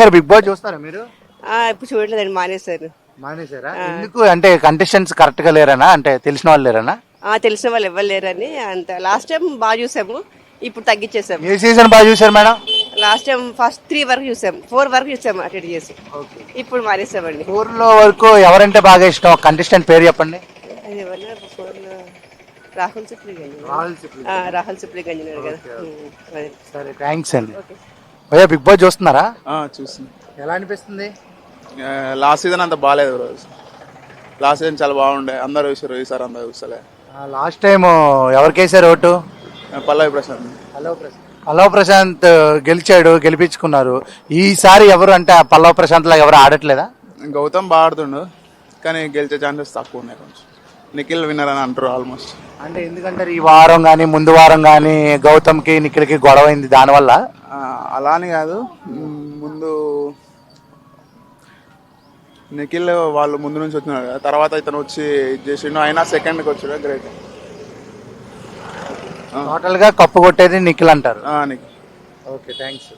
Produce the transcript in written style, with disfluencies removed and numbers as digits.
గారు big boss చూస్తారా మీరు? ఇప్పుడు చూడలేదండి, మానేశారు. మానేశారా? ఎందుకు అంటే కంటెస్టెంట్స్ కరెక్ట్ గా లేరనా, అంటే తెలిసిన వాళ్ళు లేరనా? తెలిసిన వాళ్ళు ఎవరు లేరని అంత. లాస్ట్ టైం బాగా చూసాము, ఇప్పుడు తగ్గించేసాము. ఏ సీజన్ బాగా చూసారు మేడం? లాస్ట్ టైం ఫస్ట్ 3 వరకు చూసాము, 4 వరకు చూసాము అటెండ్ చేసి. ఇప్పుడు మానేసామండి. 4 లో వరకు ఎవరంటే బాగా ఇష్టం? కంటెస్టెంట్ పేరు చెప్పండి. అది ఎవరన్నా 4లో రాహుల్ సిప్లి గంజ్. రాహుల్ సిప్లి గంజ్ కదా. అదే. సరే, థ్యాంక్స్ అండి. ఓకే. భయ్యా బిగ్ బాస్ చూస్తున్నారా? చూస్తుంది. ఎలా అనిపిస్తుంది? లాస్ట్ సీజన్ అంత బాగాలేదు బ్రో. లాస్ట్ సీజన్ చాలా బాగుండే, అందరు చూసారు. ఈసారి అందరు చూస్తలే. లాస్ట్ టైం ఎవరికేసారు ఓటు? పల్లవి ప్రశాంత్. పల్లవ ప్రశాంత్ గెలిచాడు, గెలిపించుకున్నారు. ఈసారి ఎవరు అంటే ఆ పల్లవ ప్రశాంత్ లాగా ఎవరు ఆడట్లేదా? గౌతమ్ బాగా ఆడుతుండు, కానీ గెలిచే ఛాన్సెస్ తక్కువ ఉన్నాయి కొంచెం. నిఖిల్ విన్నర్ అని అంటారు ఆల్మోస్ట్. అంటే ఎందుకంటారు? ఈ వారం కానీ ముందు వారం కానీ గౌతమ్కి నిఖిల్కి గొడవ అయింది, దానివల్ల. అలా అని కాదు, ముందు నిఖిల్ వాళ్ళు ముందు నుంచి వచ్చినారు కదా, తర్వాత ఇతను వచ్చి ఇది చేసిండు, అయినా సెకండ్కి వచ్చాడు. గ్రేట్. టోటల్ గా కప్పు కొట్టేది నిఖిల్ అంటారు. నిఖిల్. Okay, thanks.